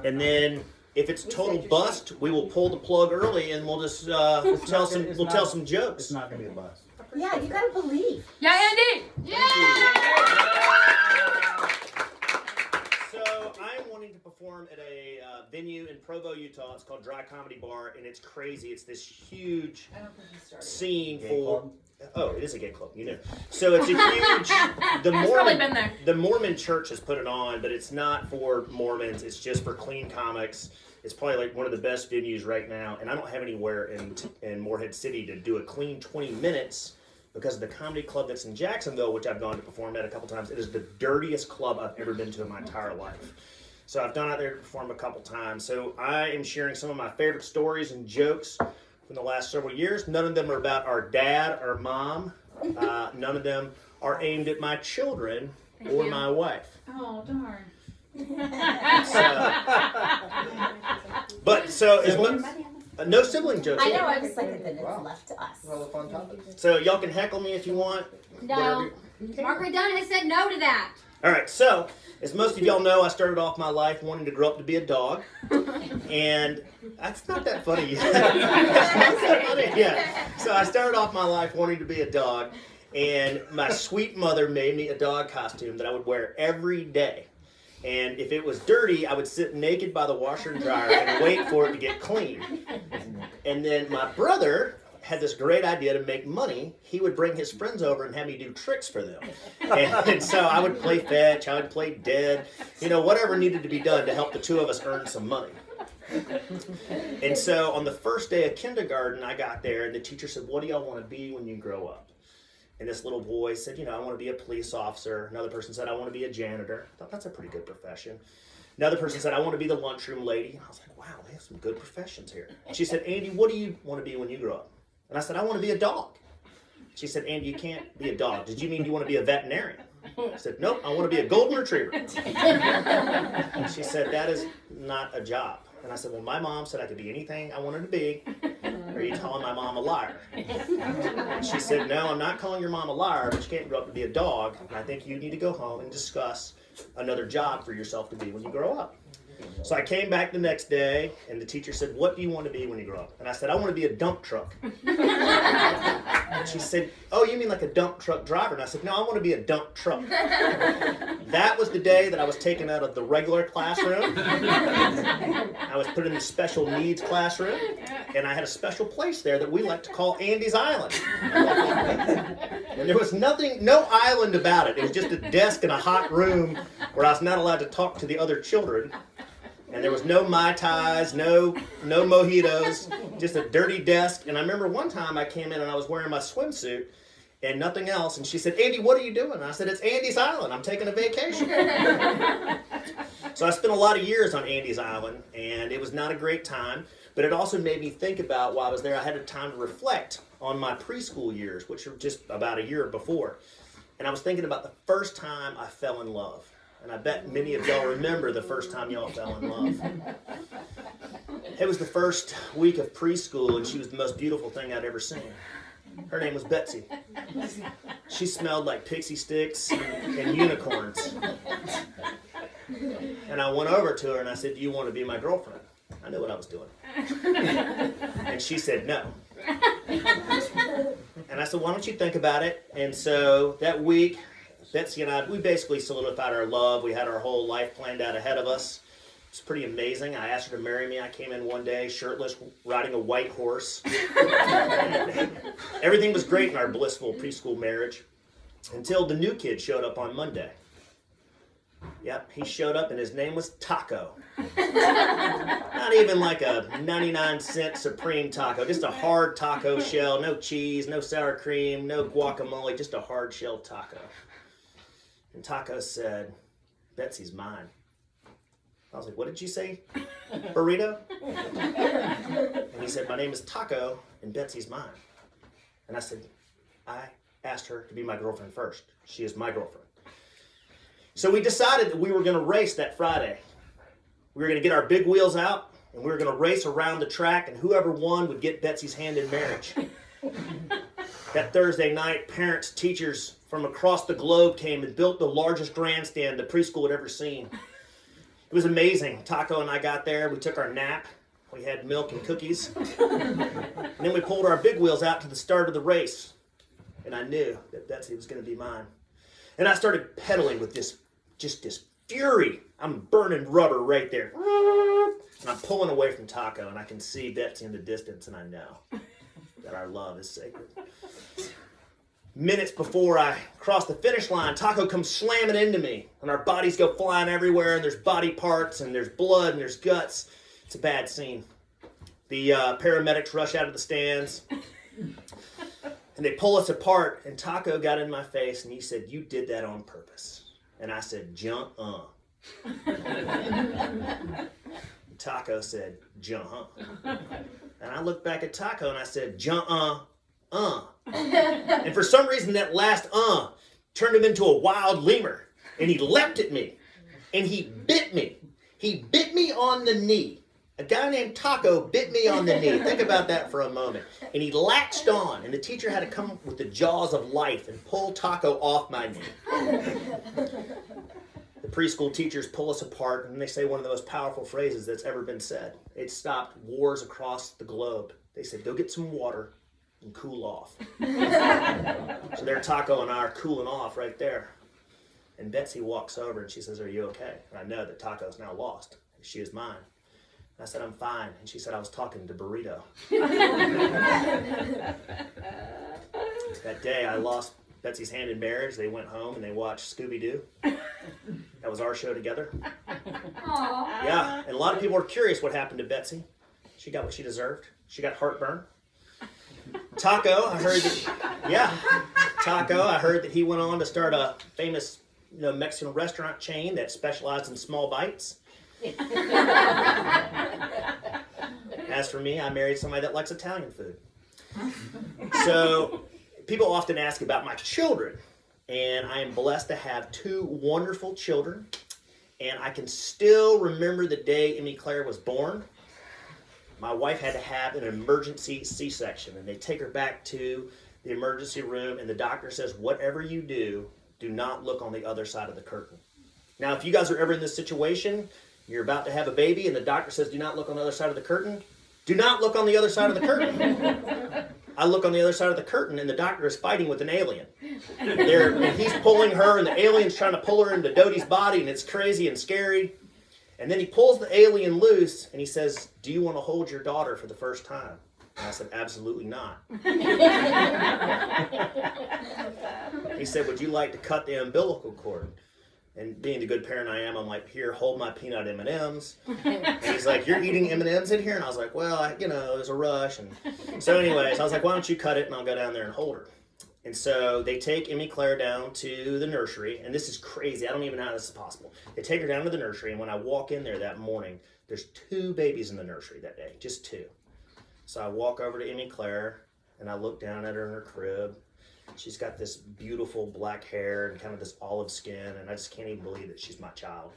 And then if it's total bust, we will pull the plug early and we'll just we'll tell some jokes. It's not gonna be a bust. Yeah, you gotta believe. Yeah, Andy! So I'm wanting to perform at a venue in Provo, Utah. It's called Dry Comedy Bar, and it's crazy. It's this huge scene Gay for. club? Oh, it is a gay club, you know. So it's a huge. probably been there. The Mormon Church has put it on, but it's not for Mormons. It's just for clean comics. It's probably like one of the best venues right now, and I don't have anywhere in Morehead City to do a clean 20 minutes. Because of the comedy club that's in Jacksonville, which I've gone to perform at a couple times, it is the dirtiest club I've ever been to in my entire life. So I've gone out there to perform a couple times. So I am sharing some of my favorite stories and jokes from the last several years. None of them are about our dad or mom. None of them are aimed at my children or my wife. Oh, darn. No sibling jokes. I know, I was like, then it's left to us. Well, a fun topic. So y'all can heckle me if you want. No. Margaret Dunn has said no to that. All right, so as most of y'all know, I started off my life wanting to grow up to be a dog, and that's not that funny yet. That's not funny yet. So I started off my life wanting to be a dog, and my sweet mother made me a dog costume that I would wear every day. And if it was dirty, I would sit naked by the washer and dryer and wait for it to get clean. And then my brother had this great idea to make money. He would bring his friends over and have me do tricks for them. And so I would play fetch, I would play dead, whatever needed to be done to help the two of us earn some money. And so on the first day of kindergarten, I got there and the teacher said, "What do y'all want to be when you grow up?" And this little boy said, I want to be a police officer. Another person said, I want to be a janitor. I thought, that's a pretty good profession. Another person said, I want to be the lunchroom lady. I was like, wow, they have some good professions here. She said, Andy, what do you want to be when you grow up? And I said, I want to be a dog. She said, Andy, you can't be a dog. Did you mean you want to be a veterinarian? I said, nope, I want to be a golden retriever. And she said, that is not a job. And I said, well, my mom said I could be anything I wanted to be. Are you calling my mom a liar? And she said, no, I'm not calling your mom a liar, but you can't grow up to be a dog. And I think you need to go home and discuss another job for yourself to be when you grow up. So I came back the next day, and the teacher said, what do you want to be when you grow up? And I said, I want to be a dump truck. And she said, oh, you mean like a dump truck driver? And I said, no, I want to be a dump truck. That was the day that I was taken out of the regular classroom. I was put in the special needs classroom, and I had a special place there that we like to call Andy's Island. And there was no island about it. It was just a desk in a hot room where I was not allowed to talk to the other children. And there was no Mai Tais, no mojitos, just a dirty desk. And I remember one time I came in and I was wearing my swimsuit and nothing else. And she said, Andy, what are you doing? And I said, it's Andy's Island. I'm taking a vacation. So I spent a lot of years on Andy's Island, and it was not a great time. But it also made me think about, while I was there, I had a time to reflect on my preschool years, which were just about a year before. And I was thinking about the first time I fell in love. And I bet many of y'all remember the first time y'all fell in love. It was the first week of preschool, and she was the most beautiful thing I'd ever seen. Her name was Betsy. She smelled like pixie sticks and unicorns. And I went over to her and I said, do you want to be my girlfriend? I knew what I was doing. And she said no. And I said, why don't you think about it? And so that week, Betsy and I, we basically solidified our love. We had our whole life planned out ahead of us. It's pretty amazing. I asked her to marry me. I came in one day, shirtless, riding a white horse. Everything was great in our blissful preschool marriage until the new kid showed up on Monday. Yep, he showed up and his name was Taco. Not even like a 99-cent Supreme taco, just a hard taco shell, no cheese, no sour cream, no guacamole, just a hard shell taco. And Taco said, Betsy's mine. I was like, what did you say, burrito? And he said, my name is Taco and Betsy's mine. And I said, I asked her to be my girlfriend first. She is my girlfriend. So we decided that we were going to race that Friday. We were going to get our big wheels out, and we were going to race around the track, and whoever won would get Betsy's hand in marriage. That Thursday night, parents, teachers from across the globe came and built the largest grandstand the preschool had ever seen. It was amazing. Taco and I got there. We took our nap. We had milk and cookies. And then we pulled our big wheels out to the start of the race. And I knew that Betsy was going to be mine. And I started pedaling with this fury. I'm burning rubber right there. And I'm pulling away from Taco, and I can see Betsy in the distance, and I know that our love is sacred. Minutes before I cross the finish line, Taco comes slamming into me, and our bodies go flying everywhere, and there's body parts, and there's blood, and there's guts. It's a bad scene. The paramedics rush out of the stands, and they pull us apart, and Taco got in my face, and he said, "You did that on purpose." And I said, "Jump-uh." Taco said, "Jump-uh." And I looked back at Taco, and I said, "Jump-uh. And for some reason that last turned him into a wild lemur. And he leapt at me. And he bit me. He bit me on the knee. A guy named Taco bit me on the knee. Think about that for a moment. And he latched on. And the teacher had to come with the jaws of life and pull Taco off my knee. The preschool teachers pull us apart. And they say one of the most powerful phrases that's ever been said. It stopped wars across the globe. They said, "Go get some water and cool off." So there Taco and I are cooling off right there. And Betsy walks over and she says, "Are you okay?" And I know that Taco's now lost. She is mine. And I said, "I'm fine." And she said, "I was talking to Burrito." That day I lost Betsy's hand in marriage. They went home and they watched Scooby-Doo. That was our show together. Aww. Yeah, and a lot of people are curious what happened to Betsy. She got what she deserved. She got heartburn. Taco, I heard that he went on to start a famous Mexican restaurant chain that specialized in small bites. As for me, I married somebody that likes Italian food. So people often ask about my children, and I am blessed to have 2 wonderful children, and I can still remember the day Emmy Claire was born. My wife had to have an emergency C-section, and they take her back to the emergency room, and the doctor says, "Whatever you do, do not look on the other side of the curtain." Now, if you guys are ever in this situation, you're about to have a baby, and the doctor says, "Do not look on the other side of the curtain," do not look on the other side of the curtain. I look on the other side of the curtain, and the doctor is fighting with an alien. And he's pulling her, and the alien's trying to pull her into Dodie's body, and it's crazy and scary. And then he pulls the alien loose, and he says, "Do you want to hold your daughter for the first time?" And I said, "Absolutely not." He said, "Would you like to cut the umbilical cord?" And being the good parent I am, I'm like, "Here, hold my peanut M&Ms. And he's like, "You're eating M&Ms in here?" And I was like, "Well, there's a rush." And so anyways, I was like, "Why don't you cut it and I'll go down there and hold her." And so they take Emmy Claire down to the nursery, and this is crazy. I don't even know how this is possible. They take her down to the nursery, and when I walk in there that morning, there's 2 babies in the nursery that day, just 2. So I walk over to Emmy Claire, and I look down at her in her crib. She's got this beautiful black hair and kind of this olive skin, and I just can't even believe that she's my child.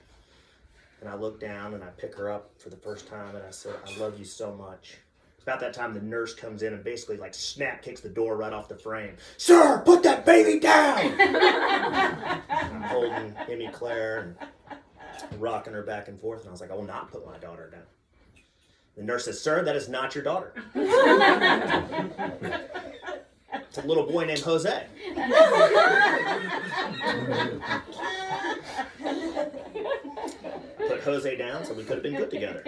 And I look down, and I pick her up for the first time, and I said, "I love you so much." About that time, the nurse comes in and basically snap kicks the door right off the frame. "Sir, put that baby down!" I'm holding Emmy Claire and rocking her back and forth, and I was like, "I will not put my daughter down." The nurse says, "Sir, that is not your daughter." It's a little boy named Jose. Put Jose down so we could have been good together.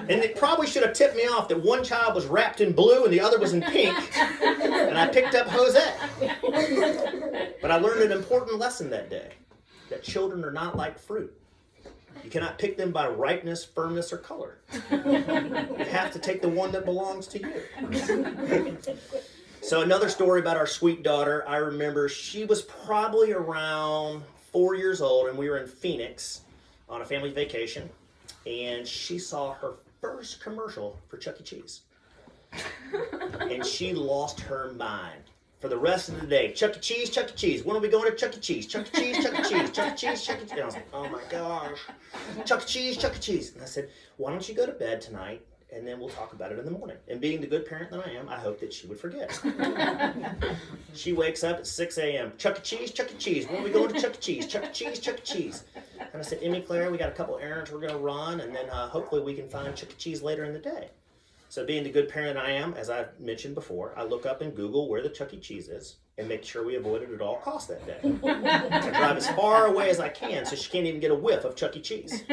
And it probably should have tipped me off that one child was wrapped in blue and the other was in pink, and I picked up Jose. But I learned an important lesson that day, that children are not like fruit. You cannot pick them by ripeness, firmness, or color. You have to take the one that belongs to you. So another story about our sweet daughter, I remember she was probably around 4 years old, and we were in Phoenix on a family vacation, and she saw her first commercial for Chuck E. Cheese. And she lost her mind. For the rest of the day, "Chuck E. Cheese, Chuck E. Cheese. When are we going to Chuck E. Cheese? Chuck E. Cheese, Chuck E. Cheese, Chuck E. Cheese, Chuck E. Cheese." And I was like, "Oh my gosh, Chuck E. Cheese, Chuck E. Cheese." And I said, "Why don't you go to bed tonight, and then we'll talk about it in the morning." And being the good parent that I am, I hope that she would forget. She wakes up at 6 a.m. "Chuck E. Cheese, Chuck E. Cheese. When are we going to Chuck E. Cheese? Chuck E. Cheese, Chuck E. Cheese." And I said, Emmy Claire, we got a couple errands we're going to run, and then hopefully we can find Chuck E. Cheese later in the day. So being the good parent I am, as I've mentioned before, I look up in Google where the Chuck E. Cheese is and make sure we avoid it at all costs that day. I drive as far away as I can so she can't even get a whiff of Chuck E. Cheese.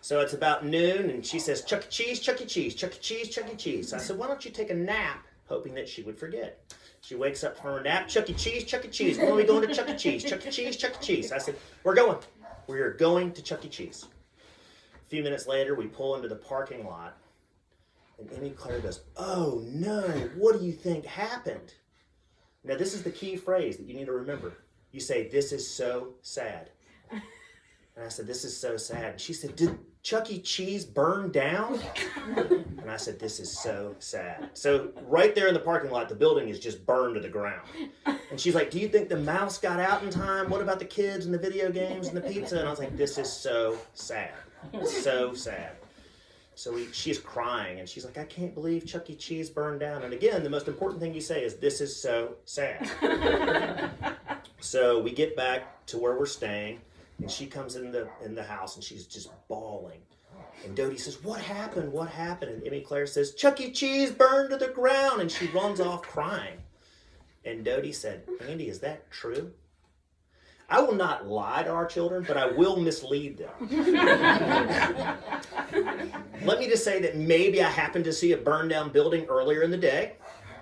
So it's about noon, and she says, Chuck E. Cheese, Chuck E. Cheese, Chuck E. Cheese, Chuck E. Cheese. So I said, why don't you take a nap, hoping that she would forget. She wakes up from her nap, Chuck E. Cheese, Chuck E. Cheese. When are we going to Chuck E. Cheese? Chuck E. Cheese, Chuck E. Cheese. I said, we're going. We are going to Chuck E. Cheese. A few minutes later, we pull into the parking lot, and Emmy Claire goes, oh no, what do you think happened? Now this is the key phrase that you need to remember. You say, this is so sad. And I said, this is so sad. And she said, did Chuck E. Cheese burn down? And I said, this is so sad. So right there in the parking lot, the building is just burned to the ground. And she's like, do you think the mouse got out in time? What about the kids and the video games and the pizza? And I was like, this is so sad. So sad. So she's crying, and she's like, I can't believe Chuck E. Cheese burned down. And again, the most important thing you say is, this is so sad. So we get back to where we're staying, and she comes in the house, and she's just bawling. And Dodie says, what happened? What happened? And Emmy Claire says, Chuck E. Cheese burned to the ground. And she runs off crying. And Dodie said, Andy, is that true? I will not lie to our children, but I will mislead them. Let me just say that maybe I happened to see a burned down building earlier in the day,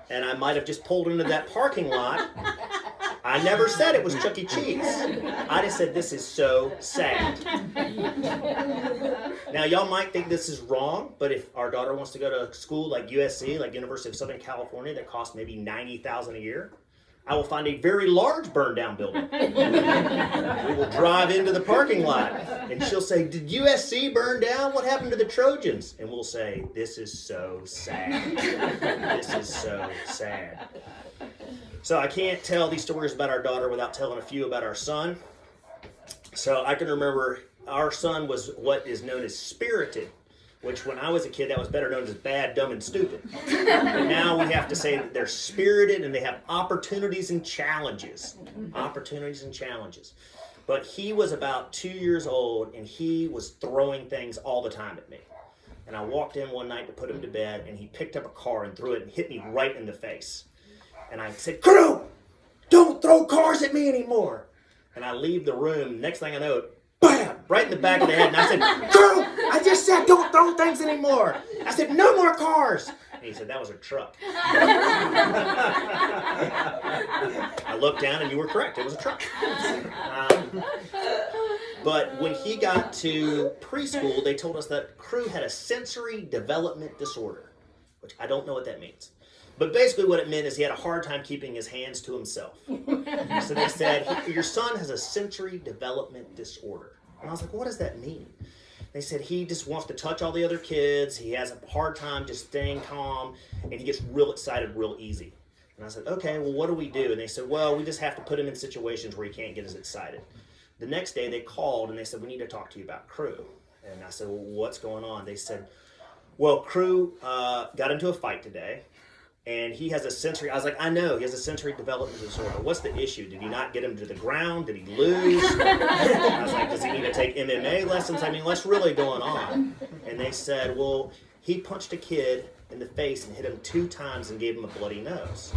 and I might have just pulled into that parking lot. I never said it was Chuck E. Cheese. I just said this is so sad. Now, y'all might think this is wrong, but if our daughter wants to go to school like USC, like University of Southern California, that costs maybe $90,000 a year, I will find a very large burned down building. We will drive into the parking lot, and she'll say, did USC burn down? What happened to the Trojans? And we'll say, this is so sad. This is so sad. So I can't tell these stories about our daughter without telling a few about our son. So I can remember our son was what is known as spirited, which when I was a kid, that was better known as bad, dumb, and stupid. And now we have to say that they're spirited and they have opportunities and challenges. Opportunities and challenges. But he was about 2 years old, and he was throwing things all the time at me. And I walked in one night to put him to bed, and he picked up a car and threw it and hit me right in the face. And I said, Crew, don't throw cars at me anymore. And I leave the room. Next thing I know, bam, right in the back of the head. And I said, Crew, I just said don't throw things anymore. I said, no more cars. And he said, that was a truck. I looked down, and you were correct. It was a truck. But when he got to preschool, they told us that Crew had a sensory development disorder, which I don't know what that means. But basically what it meant is he had a hard time keeping his hands to himself. So they said, your son has a sensory development disorder. And I was like, what does that mean? They said he just wants to touch all the other kids. He has a hard time just staying calm, and he gets real excited real easy. And I said, okay, well, what do we do? And they said, well, we just have to put him in situations where he can't get as excited. The next day they called, and they said, we need to talk to you about Crew. And I said, well, what's going on? They said, well, Crew got into a fight today. And he has a sensory, I was like, I know, he has a sensory development disorder. What's the issue? Did he not get him to the ground? Did he lose? I was like, does he need to take MMA lessons? I mean, what's really going on? And they said, well, he punched a kid in the face and hit him 2 times and gave him a bloody nose.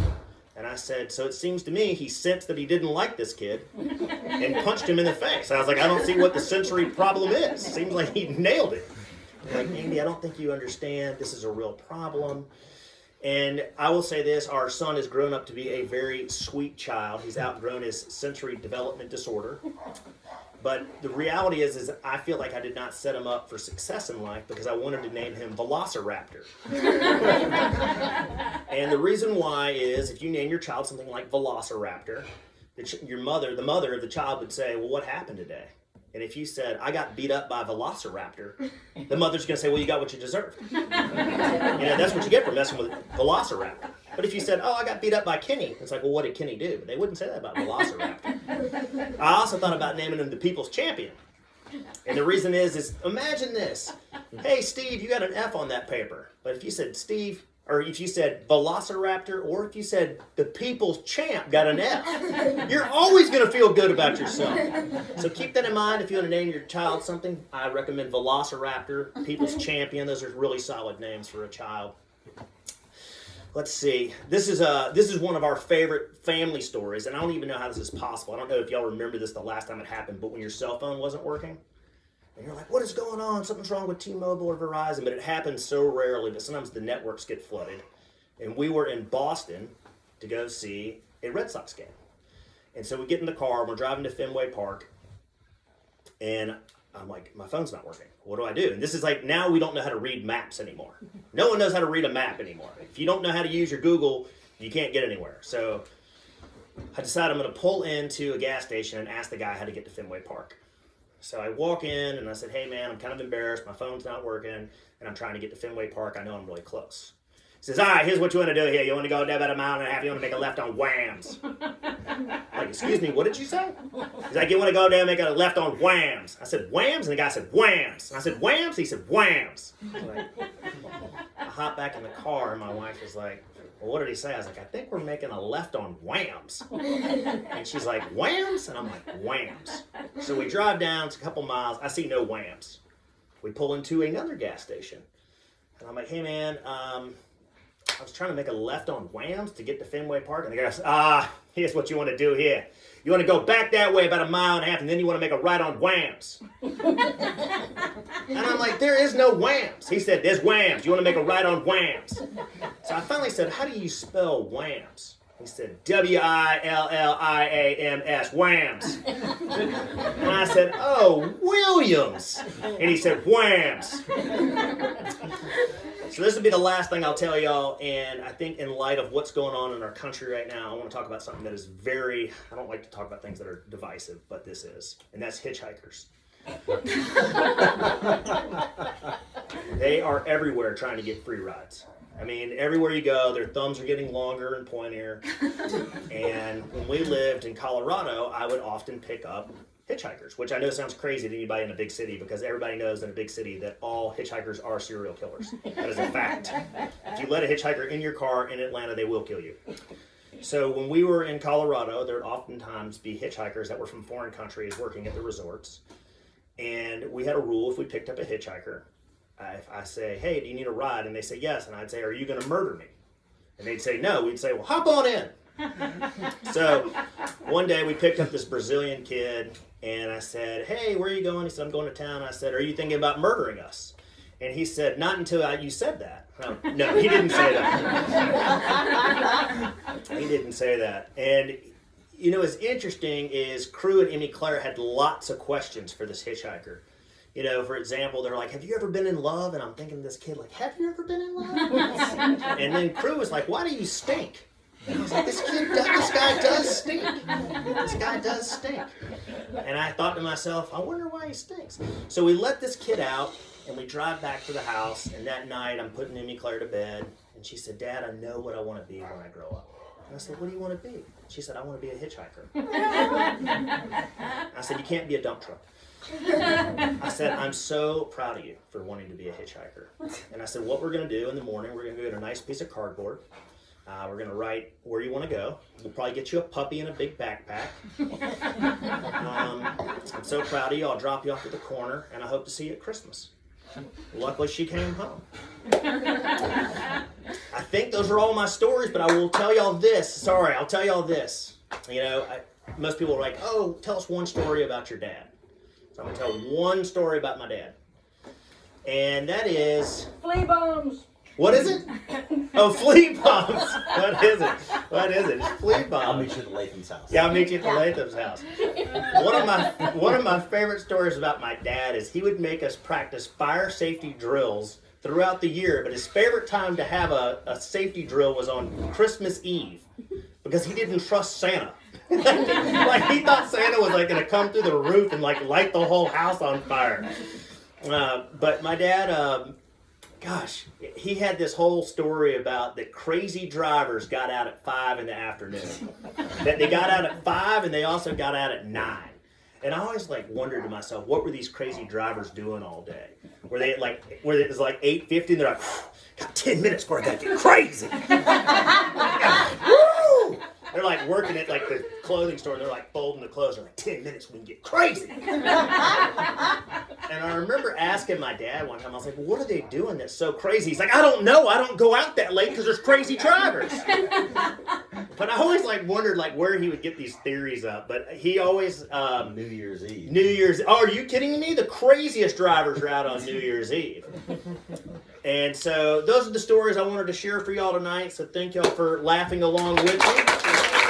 And I said, so it seems to me he sensed that he didn't like this kid and punched him in the face. I was like, I don't see what the sensory problem is. Seems like he nailed it. I'm like, Andy, I don't think you understand. This is a real problem. And I will say this, our son has grown up to be a very sweet child. He's outgrown his sensory development disorder. But the reality is I feel like I did not set him up for success in life because I wanted to name him Velociraptor. And the reason why is if you name your child something like Velociraptor, the mother of the child would say, well, what happened today? And if you said, I got beat up by a Velociraptor, the mother's going to say, well, you got what you deserved. That's what you get for messing with Velociraptor. But if you said, oh, I got beat up by Kenny, it's like, well, what did Kenny do? But they wouldn't say that about Velociraptor. I also thought about naming him the People's Champion. And the reason is imagine this. Hey, Steve, you got an F on that paper. But if you said, Steve, or if you said Velociraptor, or if you said the People's Champ got an F, you're always going to feel good about yourself. So keep that in mind if you want to name your child something. I recommend Velociraptor, People's Champion. Those are really solid names for a child. Let's see. This is one of our favorite family stories, and I don't even know how this is possible. I don't know if y'all remember this the last time it happened, but when your cell phone wasn't working, and you're like, what is going on? Something's wrong with T-Mobile or Verizon, but it happens so rarely that sometimes the networks get flooded. And we were in Boston to go see a Red Sox game. And so we get in the car, and we're driving to Fenway Park, and I'm like, my phone's not working. What do I do? And this is like, now we don't know how to read maps anymore. No one knows how to read a map anymore. If you don't know how to use your Google, you can't get anywhere. So I decided I'm going to pull into a gas station and ask the guy how to get to Fenway Park. So I walk in and I said, hey man, I'm kind of embarrassed. My phone's not working and I'm trying to get to Fenway Park. I know I'm really close. He says, all right, here's what you want to do here. You want to go down about 1.5 miles. You want to make a left on Whams. Like, excuse me, what did you say? He's like, you want to go down and make a left on Whams. I said, Whams? And the guy said, Whams. And I said, Whams? He said, Whams. I hopped back in the car and my wife was like, well, what did he say? I was like, I think we're making a left on Whams. And she's like, Whams? And I'm like, Whams. So we drive down, it's a couple miles. I see no Whams. We pull into another gas station. And I'm like, hey man, I was trying to make a left on Whams to get to Fenway Park. And the guy goes, here's what you want to do here. You want to go back that way about 1.5 miles, and then you want to make a right on Whams. And I'm like, there is no Whams. He said, there's Whams. You want to make a right on Whams. So I finally said, how do you spell Whams? He said, Williams, Whams. And I said, oh, Williams. And he said, Whams. So this will be the last thing I'll tell y'all, and I think in light of what's going on in our country right now, I want to talk about something that is I don't like to talk about things that are divisive, but this is, and that's hitchhikers. They are everywhere trying to get free rides. I mean, everywhere you go, their thumbs are getting longer and pointier. And when we lived in Colorado, I would often pick up hitchhikers, which I know sounds crazy to anybody in a big city because everybody knows in a big city that all hitchhikers are serial killers. That is a fact. If you let a hitchhiker in your car in Atlanta, they will kill you. So when we were in Colorado, there would oftentimes be hitchhikers that were from foreign countries working at the resorts. And we had a rule: if we picked up a hitchhiker, if I say, hey, do you need a ride? And they say yes. And I'd say, are you going to murder me? And they'd say no. We'd say, well, hop on in. So one day we picked up this Brazilian kid and I said, hey, where are you going? He said, I'm going to town. I said, are you thinking about murdering us? And he said, not until you said that. No, he didn't say that. He didn't say that. And you know, what's interesting is Crew and Emmy Claire had lots of questions for this hitchhiker. You know, for example, they're like, have you ever been in love? And I'm thinking to this kid, like, have you ever been in love? And then Crew was like, why do you stink? And I was like, this guy does stink. This guy does stink. And I thought to myself, I wonder why he stinks. So we let this kid out, and we drive back to the house, and that night I'm putting Emmy Claire to bed, and she said, Dad, I know what I want to be when I grow up. And I said, what do you want to be? She said, I want to be a hitchhiker. I said, you can't be a dump truck. I said, I'm so proud of you for wanting to be a hitchhiker. And I said, what we're going to do in the morning, we're going to go get a nice piece of cardboard. We're going to write where you want to go. We'll probably get you a puppy in a big backpack. I'm so proud of you. I'll drop you off at the corner, and I hope to see you at Christmas. Luckily, she came home. I think those are all my stories, but I will tell y'all this. I'll tell y'all this. You know, most people are like, oh, tell us one story about your dad. So I'm going to tell one story about my dad. And that is... Flea bombs. What is it? Oh, flea bombs. What is it? It's flea bombs. I'll meet you at the Latham's house. Yeah, I'll meet you at the Latham's house. One of my favorite stories about my dad is he would make us practice fire safety drills throughout the year, but his favorite time to have a safety drill was on Christmas Eve because he didn't trust Santa. Like he thought Santa was like going to come through the roof and like light the whole house on fire. But my dad, gosh, he had this whole story about that crazy drivers got out at 5 in the afternoon. That they got out at 5 and they also got out at 9. And I always like wondered to myself, what were these crazy drivers doing all day? Were it was like 8:50 and they're like, got 10 minutes before I gotta get crazy. Woo! They're like working at like the clothing store and they're like folding the clothes. They're like, 10 minutes we can get crazy. And I remember asking my dad one time, I was like, what are they doing that's so crazy? He's like, I don't know. I don't go out that late because there's crazy drivers. But I always like wondered like where he would get these theories up. But he always New Year's Eve. Oh, are you kidding me? The craziest drivers are out on New Year's Eve. And so those are the stories I wanted to share for y'all tonight. So thank y'all for laughing along with me.